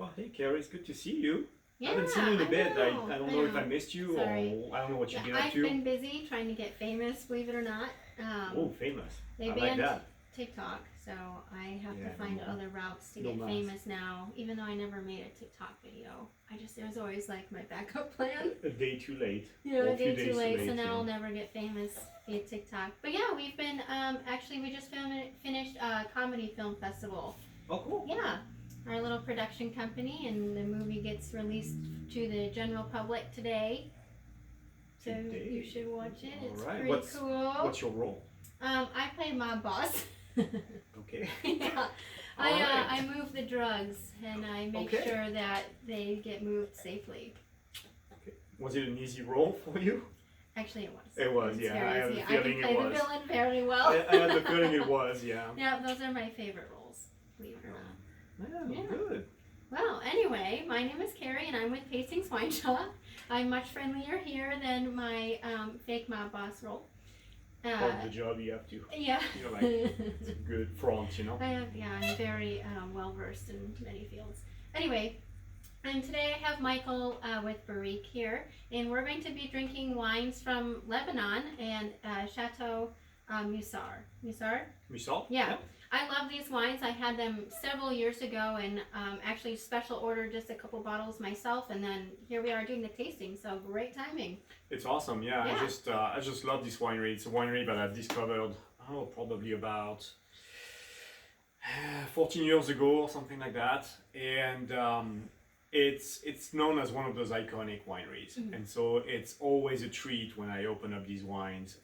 Well, hey, Carrie, it's good to see you. I Yeah, haven't seen you in a I bit. I, know. I don't I know if know. I missed you Sorry. or I don't know what Yeah, you've been up I've to. been busy trying to get famous, believe it or not. Oh, famous. They I like banned that. TikTok, so I have Yeah, to no find more. other routes to No get mas. famous now. Even though I never made a TikTok video, it was always like my backup plan. A day too late. Yeah, Or a a few day too days late, too so late, now yeah. I'll never get famous via TikTok. But yeah, we've been actually we just finished a comedy film festival. Oh, cool. Yeah, our little production company, and the movie gets released to the general public today. So Today. you should watch it. It's Alright. pretty cool. What's your role? I play my boss. Okay. Yeah, Alright. I move the drugs and I make Okay. sure that they get moved safely. Okay. Was it an easy role for you? Actually, it was. It was, It's yeah. very I have easy. the I can feeling play it the was. villain very well. I had the feeling it was, yeah. Yeah, those are my favorite roles. Believe it or not. Yeah, Yeah. good. Well, anyway, my name is Carrie and I'm with Hastings Wine Shop. I'm much friendlier here than my fake mob boss role. Part of the job you have to, Yeah. like, it's a good front, I'm very well versed in many fields. Anyway, and today I have Michael with Barrique here, and we're going to be drinking wines from Lebanon and Chateau Musar. Musar? Musal? Yeah. I love these wines. I had them several years ago and actually special ordered just a couple bottles myself, and then here we are doing the tasting, so great timing. It's awesome, yeah. Yeah. I just love this winery. It's a winery that I've discovered, probably about 14 years ago or something like that. And it's known as one of those iconic wineries. Mhm. And so it's always a treat when I open up these wines.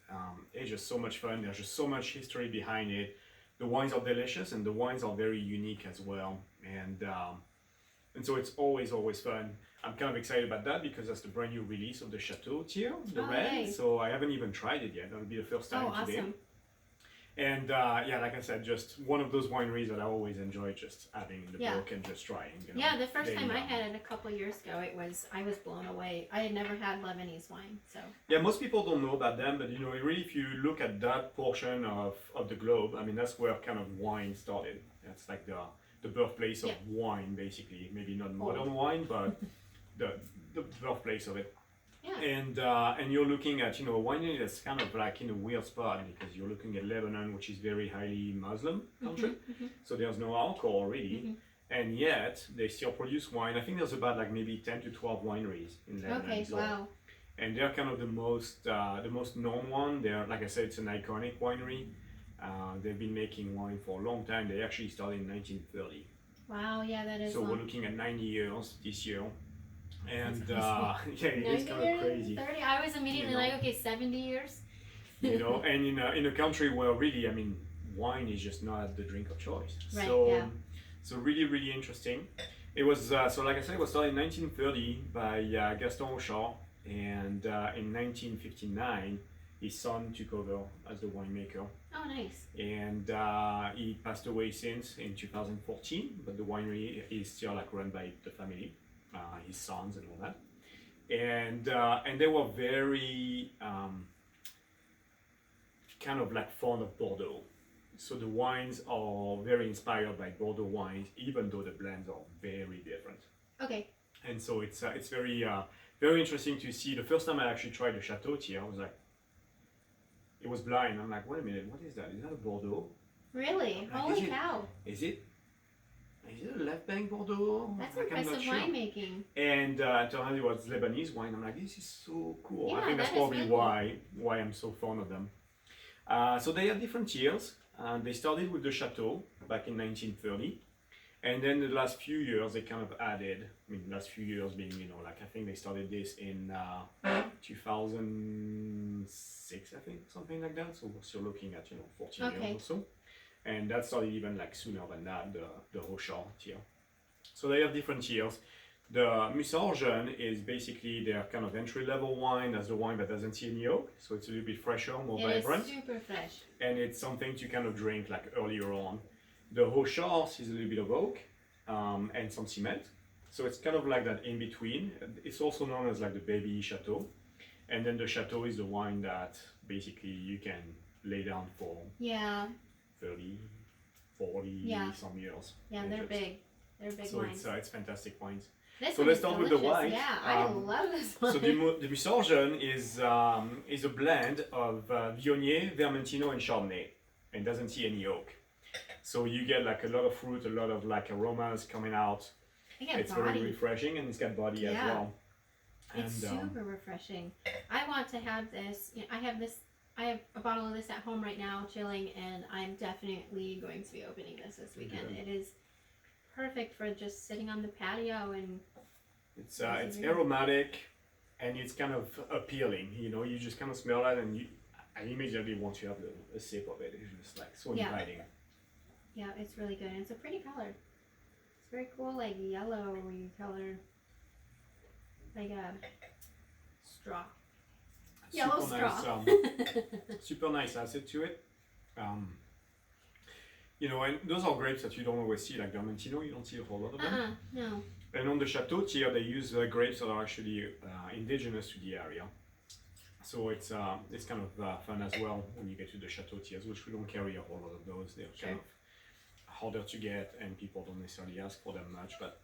It's just so much fun. There's just so much history behind it. The wines are delicious and the wines are very unique as well. And so it's always fun. I'm kind of excited about that because that's the brand new release of the Chateau tier, the Oh, red. nice. So I haven't even tried it yet. That'll be the first time Oh, today. awesome. And yeah, like I said, just one of those wineries that I always enjoy just having in the Yeah. book and just trying. Yeah, the first They, time I had it a couple years ago, I was blown away. I had never had Lebanese wine, so. Yeah, most people don't know about them, but really, if you look at that portion of the globe, I mean, that's where kind of wine started. That's like the birthplace of wine, basically. Maybe not modern wine, but the birthplace of it. Yeah. And you're looking at a winery that's kind of like in a weird spot because you're looking at Lebanon, which is very highly Muslim country, so there's no alcohol really, and yet they still produce wine. I think there's about like maybe 10 to 12 wineries in Lebanon. Okay, So, wow. and they're kind of the most known one. They're, like I said, it's an iconic winery. They've been making wine for a long time. They actually started in 1930. Wow, yeah, that is So long. we're looking at 90 years this year. And That's yeah, it is kind of crazy. 30? I was immediately like, okay, 70 years. And in a country where really, I mean, wine is just not the drink of choice. Right, So, yeah. so really interesting. It was, so like I said, it was started in 1930 by Gaston Auchard, and in 1959, his son took over as the winemaker. Oh, nice. And he passed away since in 2014, but the winery is still like run by the family, his sons and all that. And they were very kind of like fond of Bordeaux. So the wines are very inspired by Bordeaux wines, even though the blends are very different. Okay. And so it's very interesting to see. The first time I actually tried the Chateau tier, I was like, it was blind. I'm like, wait a minute, what is that? Is that a Bordeaux? Really? Like, Holy cow. Is it a left bank Bordeaux? That's like, impressive I'm not sure. winemaking. And it turned out it was Lebanese wine. I'm like, this is so cool. Yeah, I think that's that is probably really cool. why I'm so fond of them. So they have different tiers. They started with the Chateau back in 1930. And then the last few years they kind of added, I mean, last few years being, like I think they started this in 2006, I think, something like that. So we're still looking at, 14 Okay. years or so. And that started even like sooner than that, the Auchard tier. So they have different tiers. The Musar Jeune is basically their kind of entry-level wine. That's the wine that doesn't see any oak, so it's a little bit fresher, more It is vibrant, super fresh. and it's something to kind of drink like earlier on. The Auchard is a little bit of oak and some cement, so it's kind of like that in between. It's also known as like the baby Chateau, and then the Chateau is the wine that basically you can lay down for Yeah. 30, 40 Yeah. some years. Yeah, And they're just- big. They're big So wines. it's fantastic wines. This So one let's is start with the delicious. wine. Yeah, I love this one. So the Visorgen is a blend of Viognier, Vermentino, and Chardonnay, and doesn't see any oak. So you get like a lot of fruit, a lot of like aromas coming out. I get It's body. very refreshing, and it's got body as Yeah. well. It's And super refreshing. I want to have this. You know, I have a bottle of this at home right now, chilling, and I'm definitely going to be opening this weekend. Yeah. It is perfect for just sitting on the patio and. it's aromatic, and it's kind of appealing. You know, you just kind of smell it, and I immediately want to have a sip of it. It's just like so Yeah. inviting. Yeah, it's really good. And it's a pretty color. It's very cool, like yellowy color, like a straw. Yellow Super straw. nice, super nice acid to it. You know, and those are grapes that you don't always see, like Vermentino. You don't see a whole lot of them. No. And on the Chateau Tiers, they use grapes that are actually indigenous to the area. So it's kind of fun as well when you get to the Chateau Tiers, which we don't carry a whole lot of those. They're Sure. kind of harder to get, and people don't necessarily ask for them much. But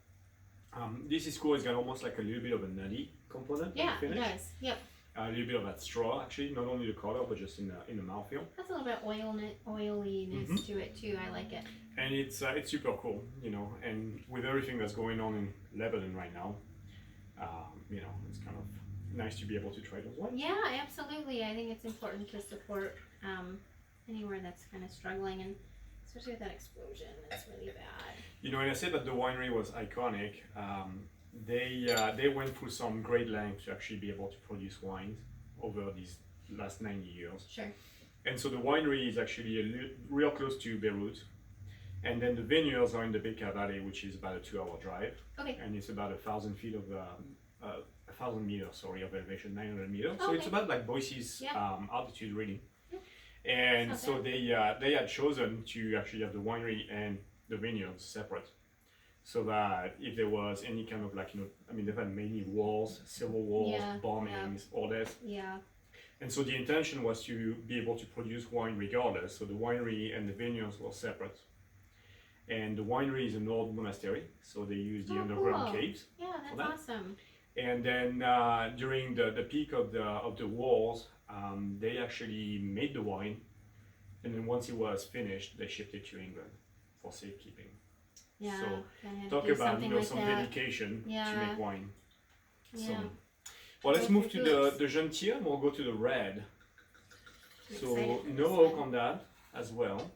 this is cool. It's got almost like a little bit of a nutty component. Yeah, in the it finish. does. Yep. A little bit of that straw, actually, not only the color, but just in the mouthfeel. Has a little bit oiliness Mhm. to it too. I like it. And it's super cool, you know. And with everything that's going on in Lebanon right now, you know, it's kind of nice to be able to try those wines. Yeah, absolutely. I think it's important to support anywhere that's kind of struggling, and especially with that explosion, that's really bad. You know, and I said that the winery was iconic. They went through some great lengths to actually be able to produce wines over these last 90 years. Sure. And so the winery is actually real close to Beirut. And then the vineyards are in the Bekaa Valley, which is about a 2-hour drive. Okay. And it's about 1,000 feet of, 1,000 meters, sorry, of elevation, 900 meters. So Okay. it's about like Boise's Yeah. altitude, really. Yeah. And Not so they had chosen to actually have the winery and the vineyards separate. So that if there was any kind of like, you know, I mean, they've had many wars, civil wars, Yeah, bombings, all that. Yeah. And so the intention was to be able to produce wine regardless. So the winery and the vineyards were separate. And the winery is an old monastery, so they use the Oh, underground cool. caves. Yeah, that's that? awesome. And then during the peak of the wars, they actually made the wine, and then once it was finished, they shipped it to England for safekeeping. Yeah. So, kinda have to talk do about something some like that. dedication to Yeah. make wine. Yeah. So, well, let's Good move for to goods. the Jeune Tiers, and we'll go to the red. I'm So excited for no this oak one. on that as well.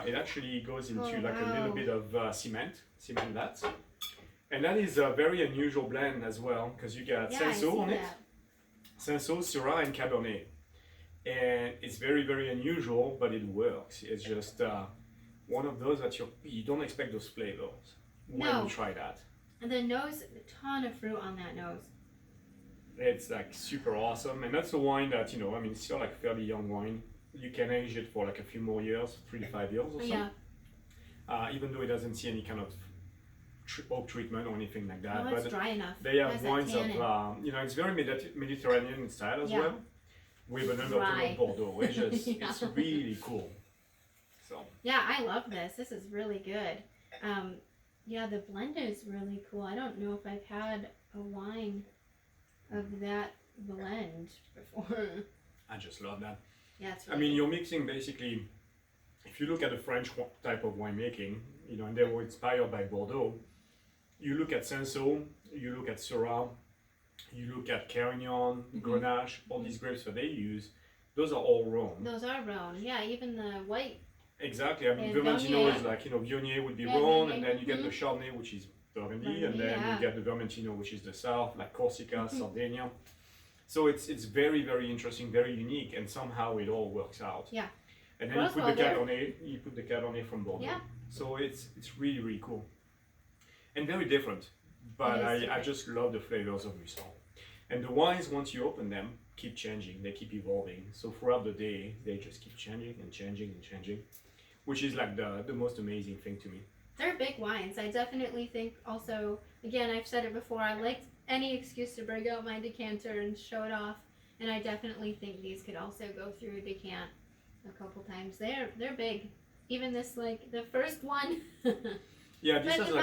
It actually goes into Oh, like a little wow. bit of cement that. And that is a very unusual blend as well, because you got Yeah, I see Cinsault on it, that. Cinsault, Syrah, and Cabernet. And it's very, very unusual, but it works. It's just one of those that you don't expect those flavors when No. you try that. And the nose, a ton of fruit on that nose. It's like super awesome, and that's the wine that, you know, I mean, it's still like fairly young wine. You can age it for like a few more years, 3 to 5 years or so. Yeah. Even though it doesn't see any kind of oak treatment or anything like that. Oh, it's but dry enough. they It has have that wines of, tannin. you know, it's very Mediterranean in style as Yeah. well, with an undertone Dry. of Bordeaux. It's just, Yeah. it's really cool. So, Yeah, I love this. This is really good. Yeah, the blend is really cool. I don't know if I've had a wine of that blend before. I just love that. Yeah, it's I really mean, good. you're mixing basically, if you look at the French type of winemaking, you know, and they were inspired by Bordeaux, you look at Cinsault, you look at Syrah, you look at Carignan, Grenache, all these grapes that they use, those are all Rhone. Those are Rhone. Yeah, even the white. Exactly. I mean, And Vermentino Viognier. is like, you know, Viognier would be Yeah, Rhone, Viognier, and then you get the mhm. Chardonnay, which is Burgundy, and Burgundy, then yeah. you get the Vermentino, which is the south, like Corsica, Mhm. Sardinia. So it's very, very interesting, very unique, and somehow it all works out. Yeah. And then you put the Grosswalder. Cabernet, you put the Cabernet from Bordeaux. Yeah. So it's really, really cool. And very different. But It is I different. just love the flavors of Muson. And the wines, once you open them, keep changing. They keep evolving. So throughout the day, they just keep changing and changing and changing, which is like the most amazing thing to me. They're big wines. I definitely think also, again, I've said it before, I like any excuse to break out my decanter and show it off. And I definitely think these could also go through a decant a couple times. They're big. Even this, like, the first one. Yeah, this But is